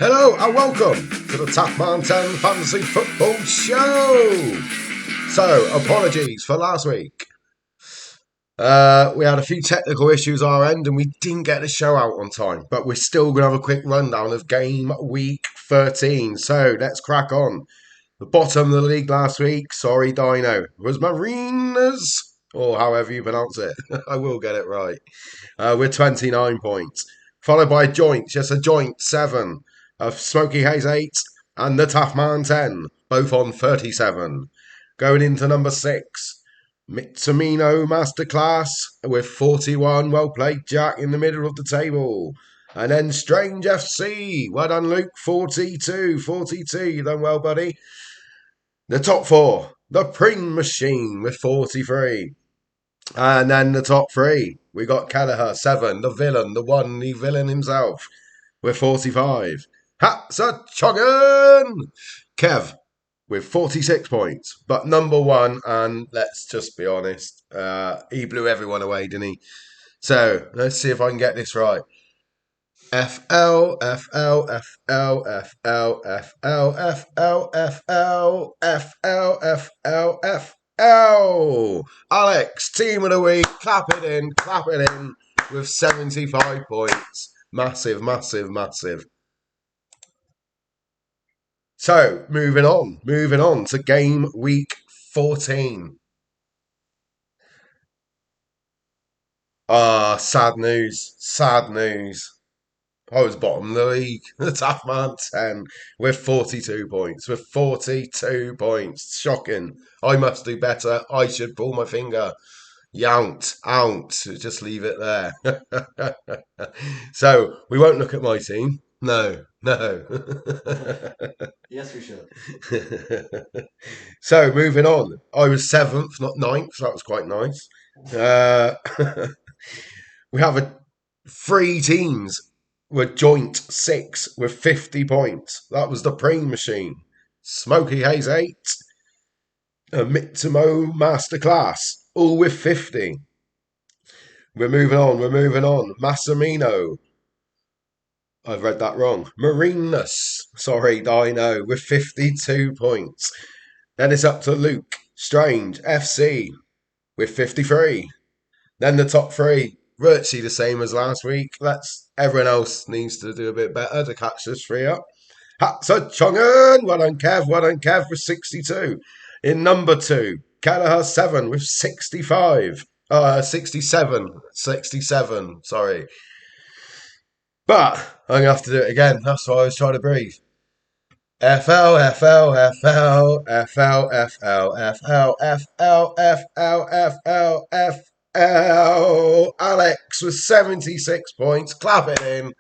Hello and welcome to the Taffman 10 Fantasy Football Show. So, apologies for last week. We had a few technical issues our end and we didn't get the show out on time, but we're still going to have a quick rundown of game week 13. So, let's crack on. The bottom of the league last week, sorry Dino, was Marinas, or however you pronounce it. I will get it right. With 29 points. Followed by Joints, just a joint 7. Of Smoky Haze 8 and the Taffman 10, both on 37. Going into number 6, Mitsumino Masterclass with 41. Well played, Jack, in the middle of the table. And then Strange FC. Well done, Luke. 42. 42. You done well, buddy. The top 4, the Pring Machine with 43. And then the top 3, we got Kelleher, 7, the villain, the villain himself, with 45. Hatsachogan! Kev, with 46 points. But number 1, and let's just be honest, he blew everyone away, didn't he? So, let's see if I can get this right. FL, FL, FL, FL, FL, FL, FL, FL, FL, FL. Alex, team of the week, clap it in with 75 points. Massive, massive, massive. So, moving on to game week 14. Sad news. I was bottom of the league. The Taffman 10 with 42 points. With 42 points. Shocking. I must do better. I should pull my finger. Yount. Out. Just leave it there. So, we won't look at my team. No. Yes, we should. So, moving on. I was 7th, not 9th. So that was quite nice. We have 3 teams were joint 6 with 50 points. That was the Pring Machine. Smoky Haze 8. A Mitsumo Masterclass. All with 50. We're moving on. Massimino. I've read that wrong. Marinas. Sorry, Dino. With 52 points. Then it's up to Luke. Strange. FC. With 53. Then the top 3. Virtually the same as last week. Everyone else needs to do a bit better to catch this 3 up. Hatsachogan, well done Kev with 62. In number 2, Kelleher 7 with 65. 67, sorry. But I'm going to have to do it again. That's why I was trying to breathe. FL, FL, FL, FL, FL, FL, FL, FL, FL, FL. Alex with 76 points. Clap it in.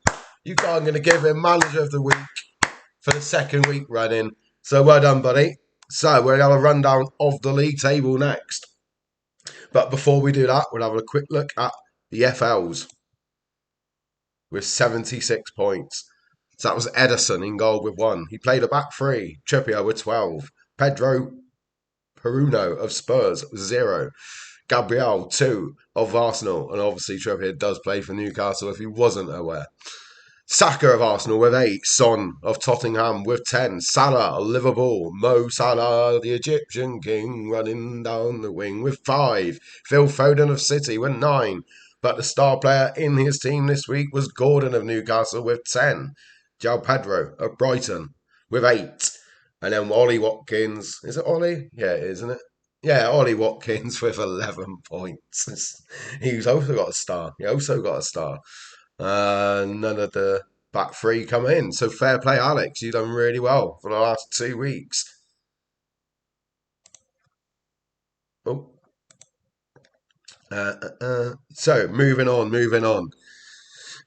I'm going to give him manager of the week for the second week running. So well done, buddy. So we're going to have a rundown of the league table next. But before we do that, we'll have a quick look at the FLs with 76 points. So that was Edison in goal with 1. He played a back 3. Trippier with 12. Pedro Peruno of Spurs with 0. Gabriel 2 of Arsenal. And obviously Trippier does play for Newcastle if he wasn't aware. Saka of Arsenal with 8. Son of Tottenham with 10. Salah of Liverpool. Mo Salah, the Egyptian king, running down the wing with 5. Phil Foden of City with 9. But the star player in his team this week was Gordon of Newcastle with 10. João Pedro of Brighton with 8. And then Ollie Watkins. Is it Ollie? Yeah, it is, isn't it? Yeah, Ollie Watkins with 11 points. He's also got a star. None of the back 3 come in. So fair play, Alex. You've done really well for the last 2 weeks. Oh. So moving on.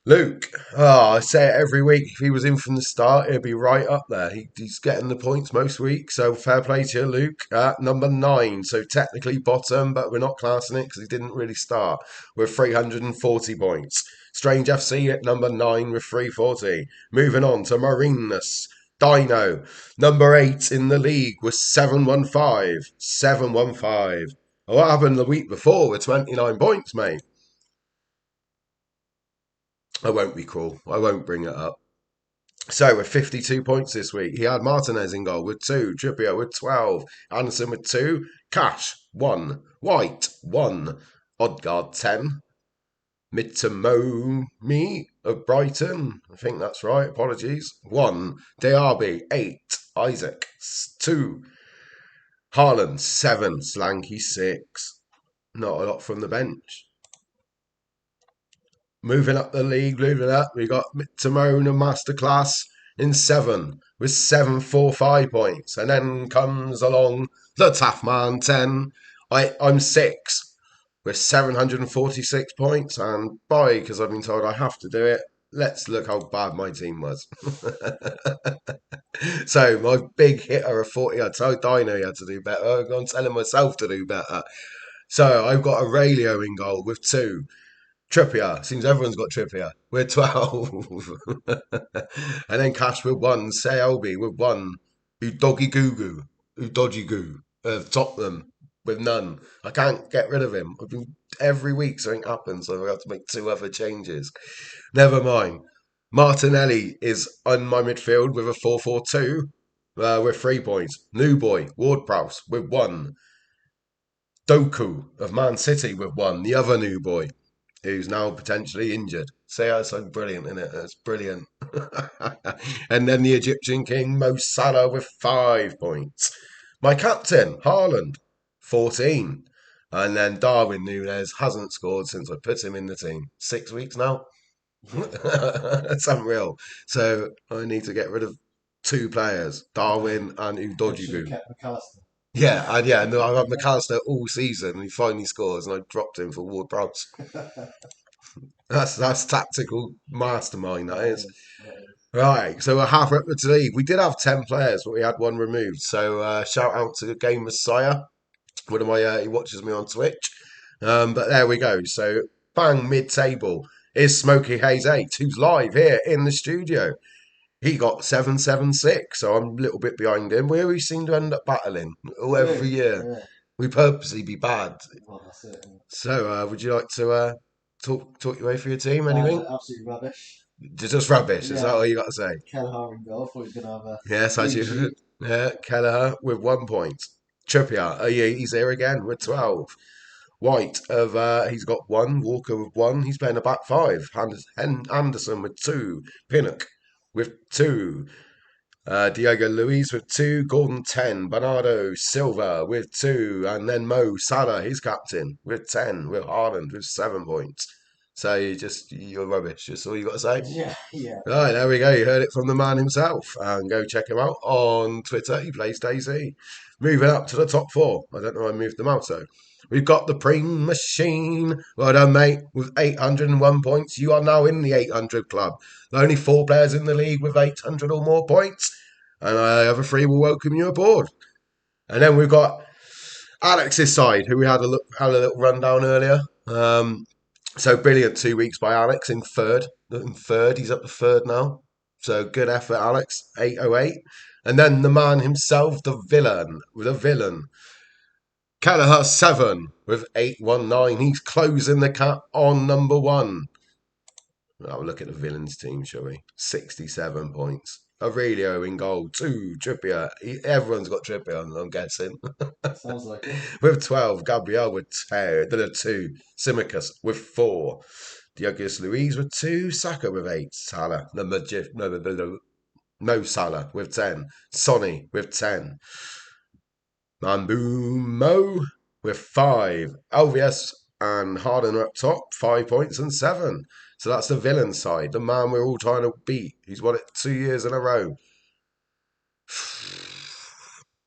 Luke, I say it every week. If he was in from the start, he'd be right up there. He's getting the points most weeks, so fair play to you, Luke. At number 9, so technically bottom, but we're not classing it because he didn't really start with 340 points. Strange FC at number 9 with 340. Moving on to Marinas. Dino, number 8 in the league with 715. 715. What happened the week before with 29 points, mate? I won't be cruel. I won't bring it up. So with 52 points this week, he had Martinez in goal with 2, Trippier with 12, Anderson with 2, Cash 1, White 1, Odegaard 10, Mitsumomi of Brighton, I think that's right, apologies, 1, Diaby 8, Isaac 2, Haaland 7, Slanky 6. Not a lot from the bench. Moving up the league, we got Timon and Masterclass in 7 with 745 points. And then comes along the Tough Man 10. I'm 6 with 746 points. And boy, because I've been told I have to do it, let's look how bad my team was. So my big hitter of 40, I told Dino he had to do better. I'm telling myself to do better. So I've got Aurelio in goal with 2. Trippier. Seems everyone's got Trippier. We're 12. And then Cash with 1. Selby with 1. Udogi Goo of Tottenham with none. I can't get rid of him. Every week something happens, so I have to make 2 other changes. Never mind. Martinelli is on my midfield with a 4-4-2 with 3 points. New boy, Ward Prowse with 1. Doku of Man City with 1. The other new boy, who's now potentially injured. Say that's so brilliant, isn't it? That's brilliant. And then the Egyptian king, Mo Salah, with 5 points. My captain, Haaland, 14. And then Darwin Núñez hasn't scored since I put him in the team. 6 weeks now. That's unreal. So I need to get rid of 2 players, Darwin and Udojigu. Yeah, no, I've had McAllister all season and he finally scores and I dropped him for Ward Prowse. That's tactical mastermind, that is. Right, so we're halfway up the league. We did have 10 players, but we had 1 removed. So shout out to Game Messiah, one of my he watches me on Twitch. But there we go. So bang, mid-table is Smokey Hayes 8, who's live here in the studio. He got 776, so I'm a little bit behind him. We always seem to end up battling every year. Yeah. We purposely be bad. Well, that's it. Yeah. So, would you like to talk your way through your team? Anything? Absolutely rubbish. Just rubbish. Yeah. Is that all you got to say? Kelleher in goal. I thought he was going to have a. Yes, actually. Yeah, Kelleher with 1 point. Trippier, yeah, he's here again with 12. White he's got 1. Walker with 1. He's playing a back 5. Anderson with 2. Pinnock with 2. Diego Luis with 2. Gordon 10. Bernardo Silva with 2. And then Mo Salah, his captain, with 10. With Haaland with 7 points. So you're rubbish. That's all you got to say? Yeah. Right, there we go. You heard it from the man himself. And go check him out on Twitter. He plays Daisy. Moving up to the top 4. I don't know I moved them out, so. We've got the Preem Machine. Well done, mate. With 801 points. You are now in the 800 club. There are only 4 players in the league with 800 or more points. And I have a 3 will welcome you aboard. And then we've got Alex's side, who we had a little rundown earlier. So brilliant 2 weeks by Alex in third. He's up to third now. So good effort, Alex. 808. And then the man himself, the villain. Kelleher 7 with 819. He's closing the cap on number 1. I'll look at the villains team, shall we? 67 points. Aurelio in goal. 2. Trippier. Everyone's got Trippier, I'm guessing. Sounds like it. With 12. Gabriel with 2. Simicus with 4. Diogus Luis with 2. Saka with 8. Salah. No Salah with 10. Sonny with 10. Mambumo with 5. Alves and Harden are up top, 5 points and 7. So that's the villain side, the man we're all trying to beat. He's won it 2 years in a row.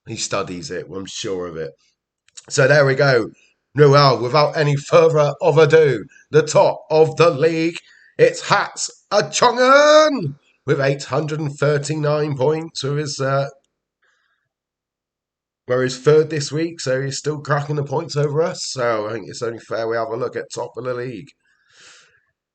He studies it, I'm sure of it. So there we go. Noel, without any further of ado, the top of the league, it's Hats Achongan with 839 points with his where he's third this week, so he's still cracking the points over us. So I think it's only fair we have a look at top of the league.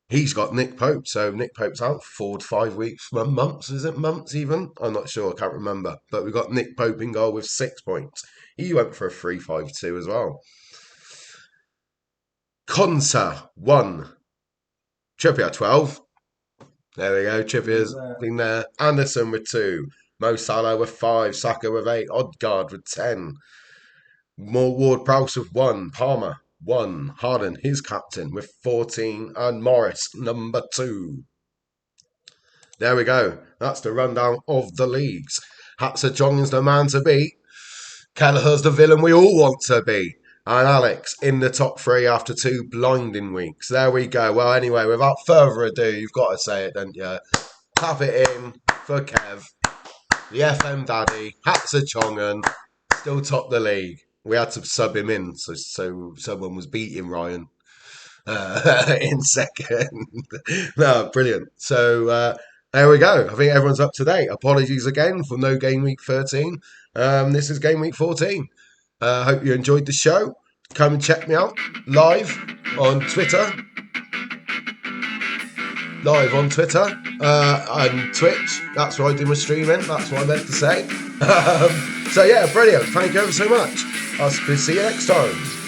He's got Nick Pope, so Nick Pope's out 4 to 5 weeks, months, is it months even? I'm not sure, I can't remember. But we've got Nick Pope in goal with 6 points. He went for a 3-5-2 as well. Konsa 1. Trippier 12. There we go. Trippier's been there. Anderson with 2. Mo Salah with 5. Saka with 8. Odegaard with 10. More Ward-Prowse with 1. Palmer 1. Harden, his captain, with 14. And Morris, number 2. There we go. That's the rundown of the leagues. Hatzer-Jong's the man to beat. Kelleher's the villain we all want to be. And Alex in the top 3 after 2 blinding weeks. There we go. Well, anyway, without further ado, you've got to say it, don't you? Clap it in for Kev, the FM daddy, Hatzer-Jongen, still top the league. We had to sub him in, so someone was beating Ryan in second. No, brilliant. So there we go. I think everyone's up to date. Apologies again for no game week 13. This is game week 14. Hope you enjoyed the show. Come and check me out live on Twitter. And Twitch. That's where I do my streaming. That's what I meant to say. So yeah, brilliant. Thank you ever so much. I'll see you next time.